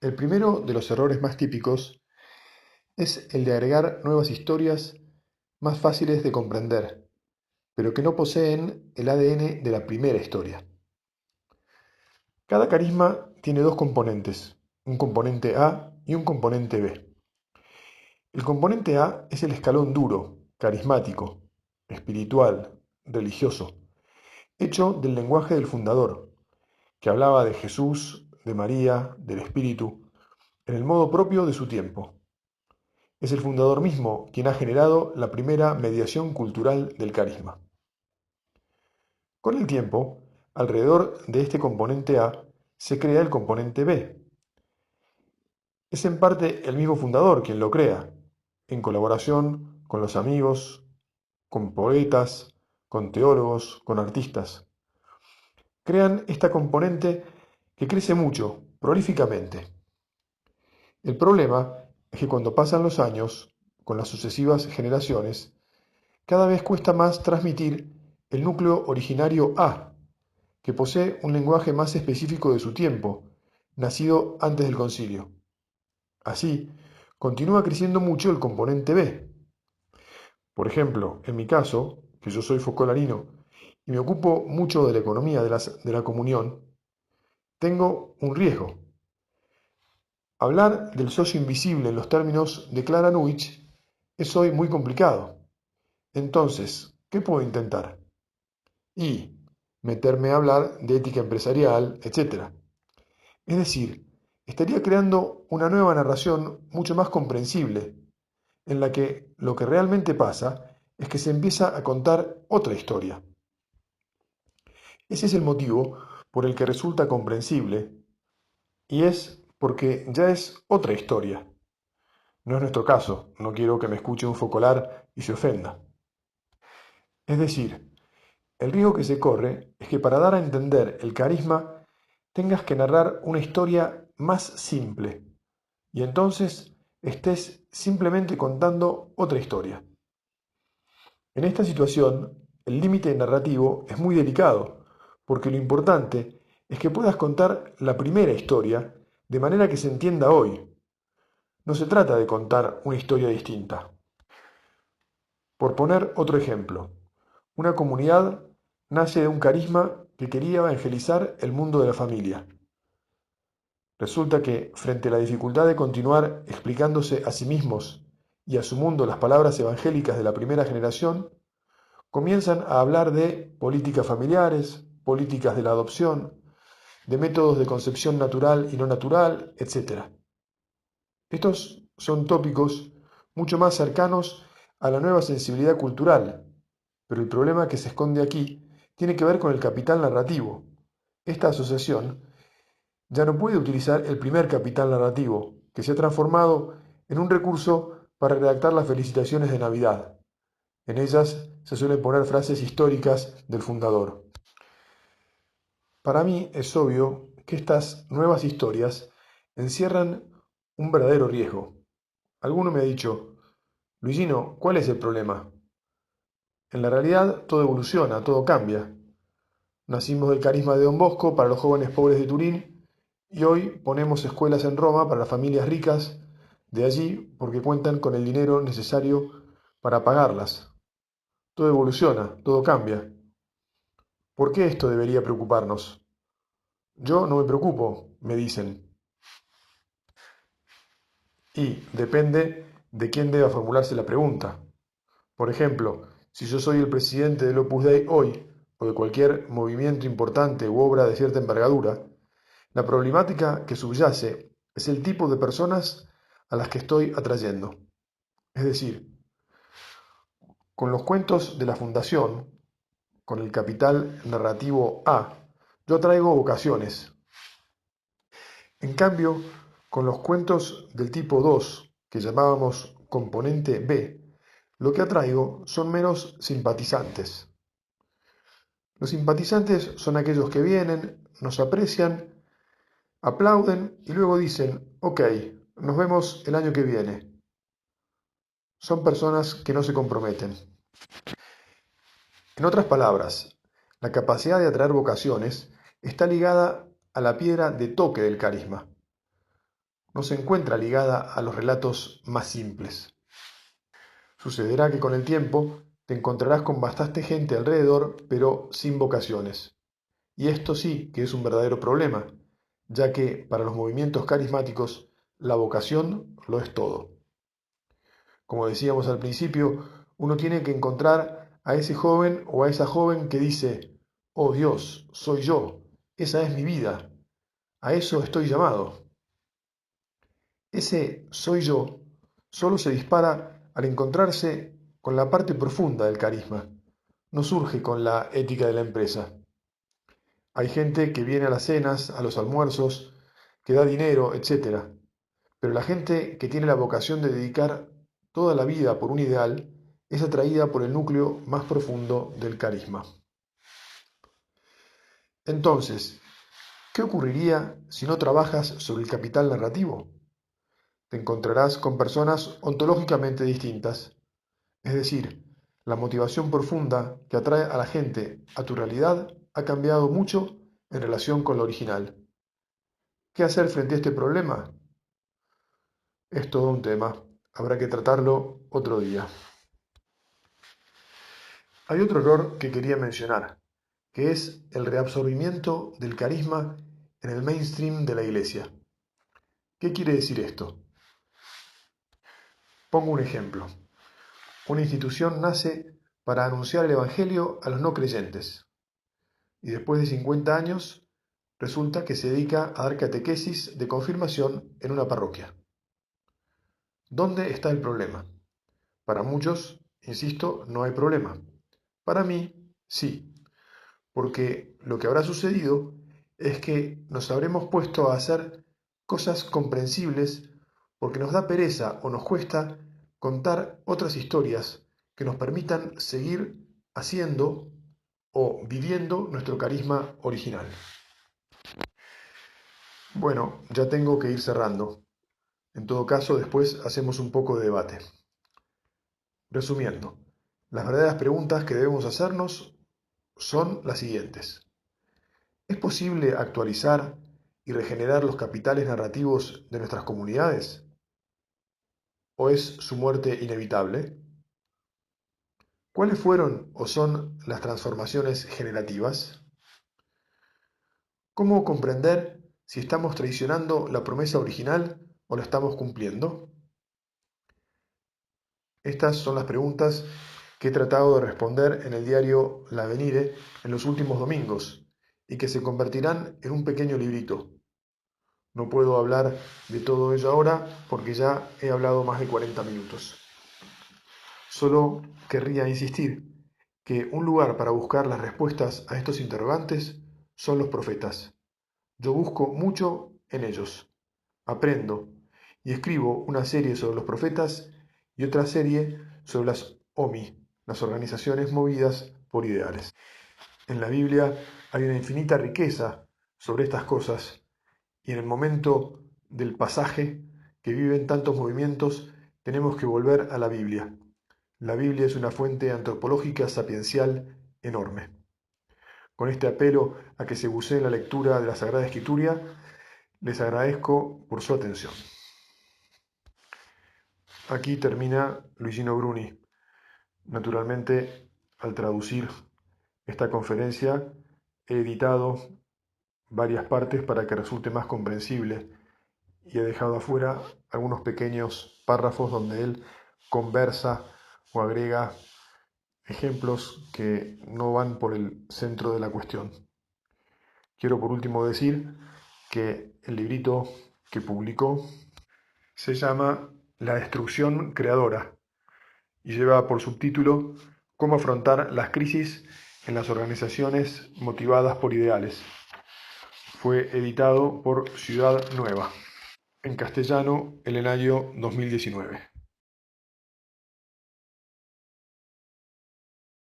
El primero de los errores más típicos es el de agregar nuevas historias más fáciles de comprender, pero que no poseen el ADN de la primera historia. Cada carisma tiene dos componentes, un componente A y un componente B. El componente A es el escalón duro, carismático, espiritual, religioso, hecho del lenguaje del fundador, que hablaba de Jesús, de María, del Espíritu, en el modo propio de su tiempo. Es el fundador mismo quien ha generado la primera mediación cultural del carisma. Con el tiempo, alrededor de este componente A se crea el componente B. Es en parte el mismo fundador quien lo crea, en colaboración con los amigos, con poetas, con teólogos, con artistas. Crean esta componente que crece mucho, prolíficamente. El problema es que cuando pasan los años, con las sucesivas generaciones, cada vez cuesta más transmitir el núcleo originario A, que posee un lenguaje más específico de su tiempo, nacido antes del concilio. Así, continúa creciendo mucho el componente B. Por ejemplo, en mi caso, que yo soy focolarino y me ocupo mucho de la economía de la comunión, tengo un riesgo. Hablar del socio invisible en los términos de Clara Nuich es hoy muy complicado. Entonces, ¿qué puedo intentar? Y meterme a hablar de ética empresarial, etcétera. Es decir, estaría creando una nueva narración mucho más comprensible, en la que lo que realmente pasa es que se empieza a contar otra historia. Ese es el motivo por el que resulta comprensible, y es porque ya es otra historia. No es nuestro caso, no quiero que me escuche un focolar y se ofenda. Es decir, el riesgo que se corre es que para dar a entender el carisma tengas que narrar una historia más simple y entonces estés simplemente contando otra historia. En esta situación, el límite narrativo es muy delicado, porque lo importante es que puedas contar la primera historia de manera que se entienda hoy. No se trata de contar una historia distinta. Por poner otro ejemplo, una comunidad nace de un carisma que quería evangelizar el mundo de la familia. Resulta que, frente a la dificultad de continuar explicándose a sí mismos y a su mundo las palabras evangélicas de la primera generación, comienzan a hablar de políticas familiares, políticas de la adopción, de métodos de concepción natural y no natural, etc. Estos son tópicos mucho más cercanos a la nueva sensibilidad cultural, pero el problema que se esconde aquí tiene que ver con el capital narrativo. Esta asociación ya no puede utilizar el primer capital narrativo, que se ha transformado en un recurso para redactar las felicitaciones de Navidad. En ellas se suelen poner frases históricas del fundador. Para mí es obvio que estas nuevas historias encierran un verdadero riesgo. Alguno me ha dicho, Luisino, ¿cuál es el problema? En la realidad todo evoluciona, todo cambia. Nacimos del carisma de Don Bosco para los jóvenes pobres de Turín y hoy ponemos escuelas en Roma para las familias ricas de allí porque cuentan con el dinero necesario para pagarlas. Todo evoluciona, todo cambia. ¿Por qué esto debería preocuparnos? Yo no me preocupo, me dicen. Y depende de quién deba formularse la pregunta. Por ejemplo, si yo soy el presidente del Opus Dei hoy, o de cualquier movimiento importante u obra de cierta envergadura, la problemática que subyace es el tipo de personas a las que estoy atrayendo. Es decir, con los cuentos de la Fundación, con el capital narrativo A, yo traigo vocaciones. En cambio, con los cuentos del tipo 2, que llamábamos componente B, lo que atraigo son meros simpatizantes. Los simpatizantes son aquellos que vienen, nos aprecian, aplauden y luego dicen, ok, nos vemos el año que viene. Son personas que no se comprometen. En otras palabras, la capacidad de atraer vocaciones está ligada a la piedra de toque del carisma. no se encuentra ligada a los relatos más simples. Sucederá que con el tiempo te encontrarás con bastante gente alrededor, pero sin vocaciones. Y esto sí que es un verdadero problema, ya que para los movimientos carismáticos la vocación lo es todo. Como decíamos al principio, uno tiene que encontrar a ese joven o a esa joven que dice, oh Dios, soy yo, esa es mi vida, a eso estoy llamado. Ese soy yo solo se dispara al encontrarse con la parte profunda del carisma, no surge con la ética de la empresa. Hay gente que viene a las cenas, a los almuerzos, que da dinero, etc. Pero la gente que tiene la vocación de dedicar toda la vida por un ideal es atraída por el núcleo más profundo del carisma. Entonces, ¿qué ocurriría si no trabajas sobre el capital narrativo? Te encontrarás con personas ontológicamente distintas, es decir, la motivación profunda que atrae a la gente a tu realidad ha cambiado mucho en relación con la original. ¿Qué hacer frente a este problema? Es todo un tema, habrá que tratarlo otro día. Hay otro error que quería mencionar, que es el reabsorbimiento del carisma en el mainstream de la iglesia. ¿Qué quiere decir esto? Pongo un ejemplo. Una institución nace para anunciar el Evangelio a los no creyentes y después de 50 años resulta que se dedica a dar catequesis de confirmación en una parroquia. ¿Dónde está el problema? Para muchos, insisto, no hay problema. Para mí, sí, porque lo que habrá sucedido es que nos habremos puesto a hacer cosas comprensibles porque nos da pereza o nos cuesta contar otras historias que nos permitan seguir haciendo o viviendo nuestro carisma original. Bueno, ya tengo que ir cerrando. En todo caso, después hacemos un poco de debate. Resumiendo, las verdaderas preguntas que debemos hacernos son las siguientes. ¿Es posible actualizar y regenerar los capitales narrativos de nuestras comunidades? ¿O es su muerte inevitable? ¿Cuáles fueron o son las transformaciones generativas? ¿Cómo comprender si estamos traicionando la promesa original o la estamos cumpliendo? Estas son las preguntas que he tratado de responder en el diario L'Avenire en los últimos domingos y que se convertirán en un pequeño librito. No puedo hablar de todo ello ahora porque ya he hablado más de 40 minutos. Solo querría insistir que un lugar para buscar las respuestas a estos interrogantes son los profetas. Yo busco mucho en ellos, aprendo y escribo una serie sobre los profetas y otra serie sobre las OMI, las organizaciones movidas por ideales. En la Biblia hay una infinita riqueza sobre estas cosas y en el momento del pasaje que viven tantos movimientos tenemos que volver a la Biblia. La Biblia es una fuente antropológica sapiencial enorme. Con este apelo a que se bucee la lectura de la Sagrada Escritura, les agradezco por su atención. Aquí termina Luigino Bruni. Naturalmente, al traducir esta conferencia, he editado varias partes para que resulte más comprensible y he dejado afuera algunos pequeños párrafos donde él conversa o agrega ejemplos que no van por el centro de la cuestión. Quiero por último decir que el librito que publicó se llama La destrucción creadora y lleva por subtítulo Cómo afrontar las crisis en las organizaciones motivadas por ideales. Fue editado por Ciudad Nueva, en castellano, en el año 2019.